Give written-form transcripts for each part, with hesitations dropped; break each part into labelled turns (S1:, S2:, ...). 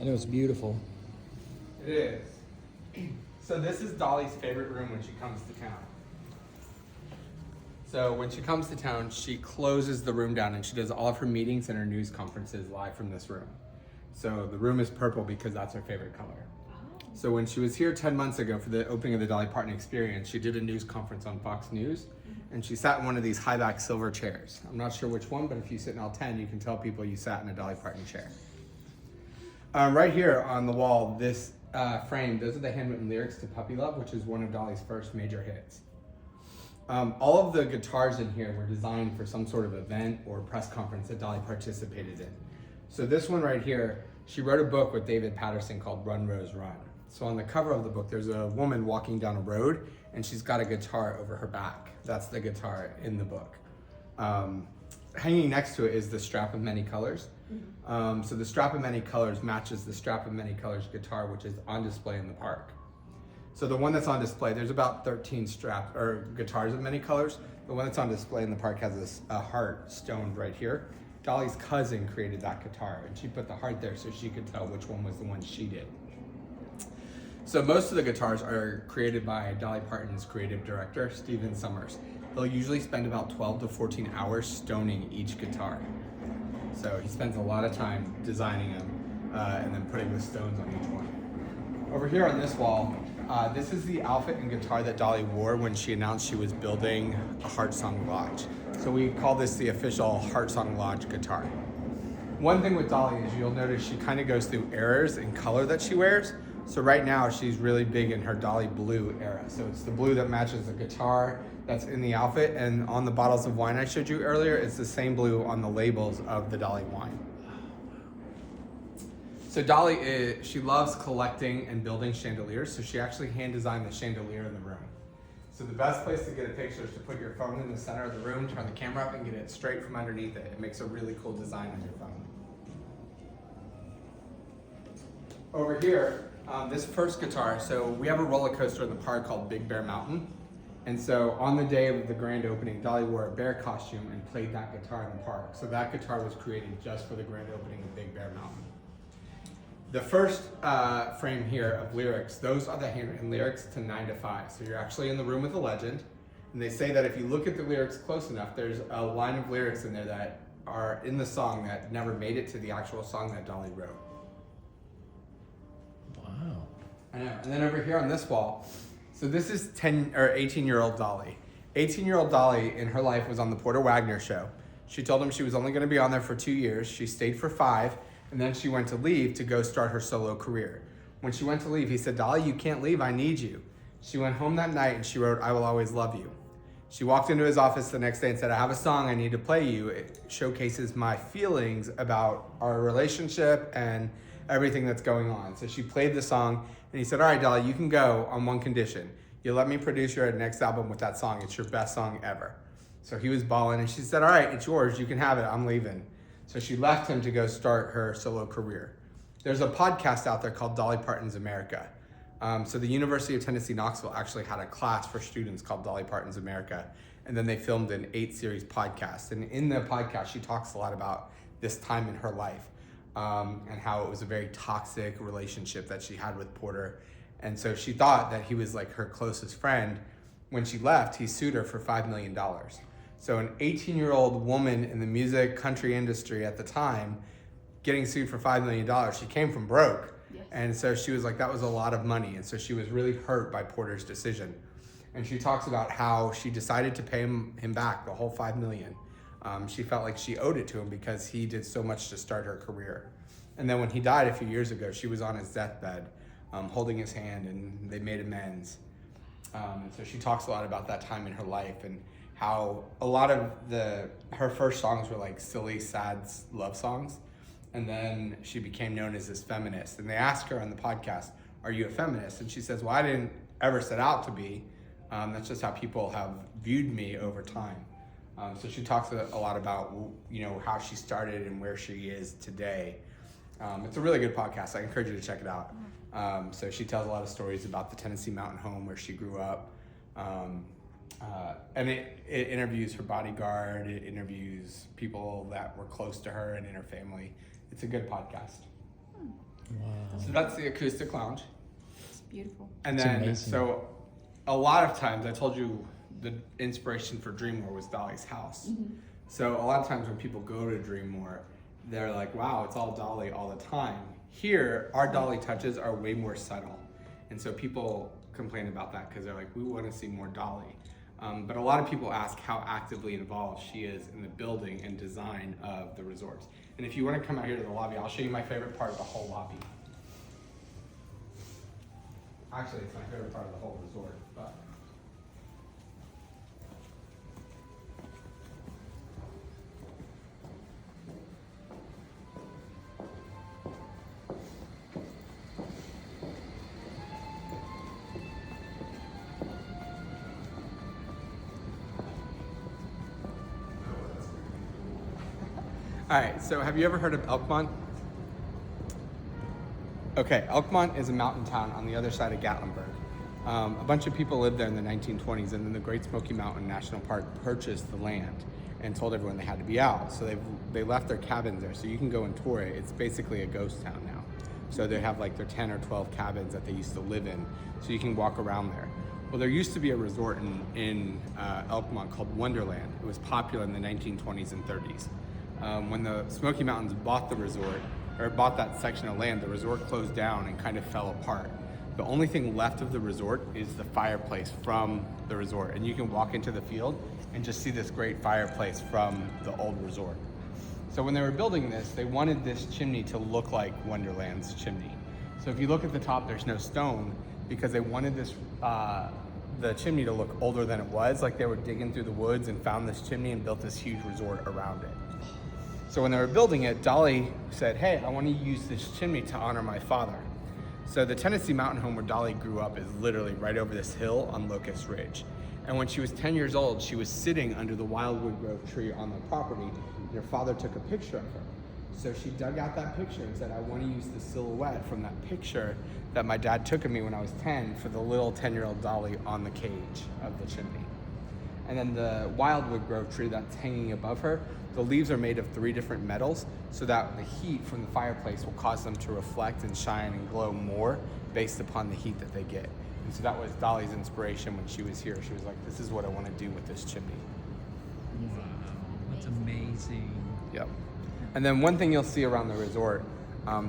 S1: And it was beautiful.
S2: It is. So this is Dolly's favorite room when she comes to town. So when she comes to town, she closes the room down and she does all of her meetings and her news conferences live from this room. So the room is purple because that's her favorite color. So when she was here 10 months ago for the opening of the Dolly Parton Experience, she did a news conference on Fox News, and she sat in one of these high-back silver chairs. I'm not sure which one, but if you sit in all 10, you can tell people you sat in a Dolly Parton chair. Right here on the wall, this frame, those are the handwritten lyrics to Puppy Love, which is one of Dolly's first major hits. All of the guitars in here were designed for some sort of event or press conference that Dolly participated in. So this one right here, she wrote a book with David Patterson called Run, Rose, Run. So on the cover of the book, there's a woman walking down a road and she's got a guitar over her back. That's the guitar in the book. Hanging next to it is the Strap of Many Colors. So the Strap of Many Colors matches the Strap of Many Colors guitar, which is on display in the park. So the one that's on display, there's about 13 guitars of many colors. The one that's on display in the park has this heart stoned right here. Dolly's cousin created that guitar and she put the heart there so she could tell which one was the one she did. So most of the guitars are created by Dolly Parton's creative director, Stephen Summers. They'll usually spend about 12 to 14 hours stoning each guitar. So he spends a lot of time designing them and then putting the stones on each one. Over here on this wall, this is the outfit and guitar that Dolly wore when she announced she was building a HeartSong Lodge. So we call this the official HeartSong Lodge guitar. One thing with Dolly is you'll notice she kind of goes through eras in color that she wears. So right now she's really big in her Dolly blue era. So it's the blue that matches the guitar that's in the outfit, and on the bottles of wine I showed you earlier, it's the same blue on the labels of the Dolly wine. So Dolly, she loves collecting and building chandeliers, so she actually hand designed the chandelier in the room. So the best place to get a picture is to put your phone in the center of the room, turn the camera up and get it straight from underneath it. It makes a really cool design on your phone. Over here, this first guitar, so we have a roller coaster in the park called Big Bear Mountain. And so on the day of the grand opening, Dolly wore a bear costume and played that guitar in the park. So that guitar was created just for the grand opening of Big Bear Mountain. The first frame here of lyrics, those are the handwritten lyrics to 9 to 5. So you're actually in the room with a legend. And they say that if you look at the lyrics close enough, there's a line of lyrics in there that are in the song that never made it to the actual song that Dolly wrote.
S1: Wow.
S2: I know. And then over here on this wall, so this is 18-year-old Dolly. 18-year-old Dolly in her life was on the Porter Wagner show. She told him she was only going to be on there for 2 years. She stayed for 5, and then she went to leave to go start her solo career. When she went to leave, he said, "Dolly, you can't leave, I need you." She went home that night and she wrote, "I will always love you." She walked into his office the next day and said, "I have a song I need to play you. It showcases my feelings about our relationship and everything that's going on." So she played the song and he said, "All right, Dolly, you can go on one condition. You let me produce your next album with that song. It's your best song ever." So he was bawling and she said, "All right, it's yours. You can have it. I'm leaving." So she left him to go start her solo career. There's a podcast out there called Dolly Parton's America. So the University of Tennessee, Knoxville actually had a class for students called Dolly Parton's America. And then they filmed an 8-series podcast. And in the podcast, she talks a lot about this time in her life and how it was a very toxic relationship that she had with Porter. And so she thought that he was like her closest friend. When she left, he sued her for $5 million. So an 18-year-old woman in the music country industry at the time getting sued for $5 million, she came from broke. Yes. And so she was like, that was a lot of money. And so she was really hurt by Porter's decision. And she talks about how she decided to pay him back the whole $5 million. She felt like she owed it to him because he did so much to start her career. And then when he died a few years ago, she was on his deathbed, holding his hand, and they made amends. And so she talks a lot about that time in her life and how a lot of her first songs were like silly, sad love songs. And then she became known as this feminist. And they asked her on the podcast, "Are you a feminist?" And she says, "Well, I didn't ever set out to be. That's just how people have viewed me over time." So she talks a lot about, how she started and where she is today. It's a really good podcast. I encourage you to check it out. So she tells a lot of stories about the Tennessee mountain home where she grew up. And it interviews her bodyguard. It interviews people that were close to her and in her family. It's a good podcast.
S1: Wow.
S2: So that's the acoustic lounge.
S3: It's beautiful.
S2: And
S1: It's
S2: then,
S1: amazing.
S2: so a lot of times, I told you the inspiration for Dreammore was Dolly's house. So a lot of times when people go to Dreammore, they're like, wow, it's all Dolly all the time. Here, our Dolly touches are way more subtle. And so people complain about that because they're like, we want to see more Dolly. But a lot of people ask how actively involved she is in the building and design of the resorts. And if you want to come out here to the lobby, I'll show you my favorite part of the whole lobby. Actually, it's my favorite part of the whole resort, but. All right, so have you ever heard of Elkmont? Okay, Elkmont is a mountain town on the other side of Gatlinburg. A bunch of people lived there in the 1920s, and then the Great Smoky Mountain National Park purchased the land and told everyone they had to be out. So they left their cabins there, so you can go and tour it. It's basically a ghost town now. So they have like their 10 or 12 cabins that they used to live in, so you can walk around there. Well, there used to be a resort in Elkmont called Wonderland. It was popular in the 1920s and 30s. When the Smoky Mountains bought the resort, or bought that section of land, the resort closed down and kind of fell apart. The only thing left of the resort is the fireplace from the resort. And you can walk into the field and just see this great fireplace from the old resort. So when they were building this, they wanted this chimney to look like Wonderland's chimney. So if you look at the top, there's no stone because they wanted this, the chimney to look older than it was, like they were digging through the woods and found this chimney and built this huge resort around it. So when they were building it, Dolly said, hey, I want to use this chimney to honor my father. So the Tennessee mountain home where Dolly grew up is literally right over this hill on Locust Ridge. And when she was 10 years old, she was sitting under the wildwood grove tree on the property, and her father took a picture of her. So she dug out that picture and said, I want to use the silhouette from that picture that my dad took of me when I was 10 for the little 10-year-old Dolly on the cage of the chimney. And then the wildwood grove tree that's hanging above her, the leaves are made of 3 different metals so that the heat from the fireplace will cause them to reflect and shine and glow more based upon the heat that they get. And so that was Dolly's inspiration when she was here. She was like, this is what I want to do with this chimney.
S1: Wow, that's amazing.
S2: Yep. And then one thing you'll see around the resort,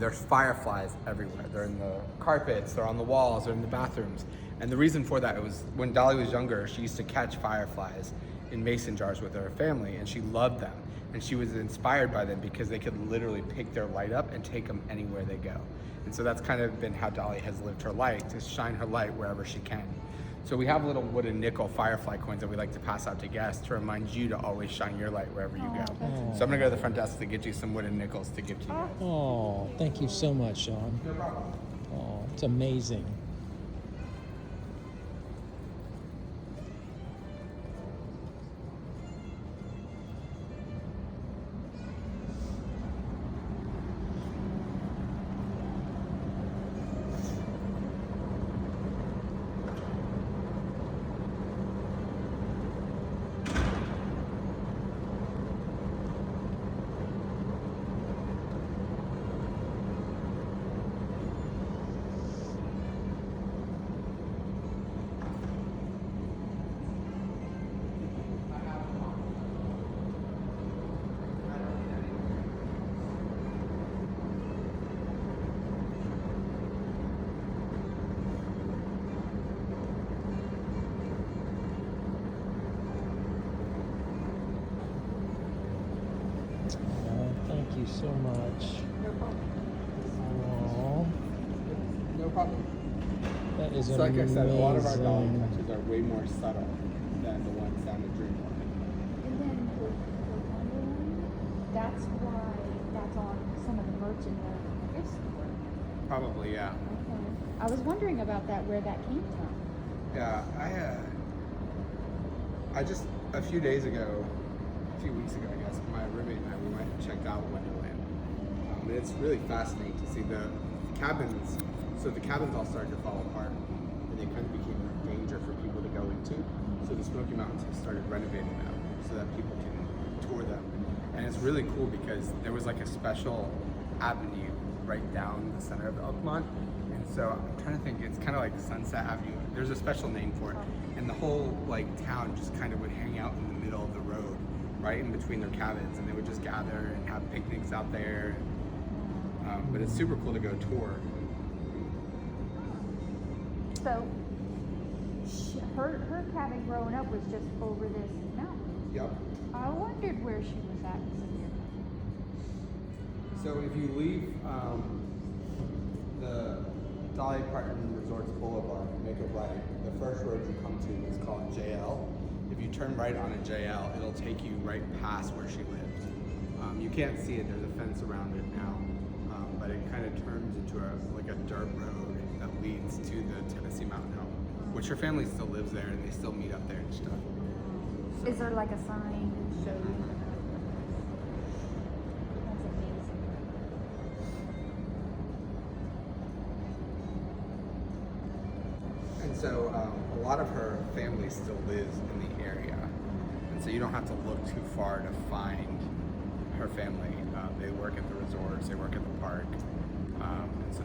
S2: there's fireflies everywhere. They're in the carpets, they're on the walls, they're in the bathrooms. And the reason for that, it was when Dolly was younger, she used to catch fireflies in mason jars with her family, and she loved them. And she was inspired by them because they could literally pick their light up and take them anywhere they go. And so that's kind of been how Dolly has lived her life, to shine her light wherever she can. So we have little wooden nickel firefly coins that we like to pass out to guests to remind you to always shine your light wherever you go. So I'm gonna go to the front desk to get you some wooden nickels to give to you guys.
S1: Oh, thank you so much, Sean.
S2: No problem.
S1: Oh, it's amazing. Thank you so much.
S2: No problem.
S1: Oh,
S2: No problem.
S1: that is
S2: So
S1: amazing.
S2: like I said, a lot of our Dolly touches are way more subtle than the ones down at Dreammore.
S3: And then the Wonderland, that's why that's on some of the merch in the gift store.
S2: Probably, yeah.
S3: Okay. I was wondering about that, where that came from.
S2: Yeah, I just, a few days ago, a few weeks ago, I guess, my roommate and I, we went and checked out Wonderland. And it's really fascinating to see the cabins. So the cabins all started to fall apart, and they kind of became a danger for people to go into. So the Smoky Mountains have started renovating them so that people can tour them. And it's really cool because there was like a special avenue right down the center of Elkmont. And so I'm trying to think, it's kind of like Sunset Avenue. There's a special name for it. And the whole like town just kind of would hang out in the middle of the road, right in between their cabins, and they would just gather and have picnics out there. But it's super cool to go tour.
S3: So, her cabin growing up was just over this mountain.
S2: Yep.
S3: I wondered where she was at.
S2: So if you leave the Dollywood Resorts Blvd, make a right. The first road you come to is called JL. If you turn right on a JL, it'll take you right past where she lived. You can't see it, there's a fence around it now. But it kind of turns into like a dirt road that leads to the Tennessee Mountain Home, which her family still lives there and they still meet up there and stuff.
S3: Is there like a sign to show you? That's amazing.
S2: And so a lot of her family still lives in the area. And so you don't have to look too far to find her family. They work at the resorts, they work at the park. And so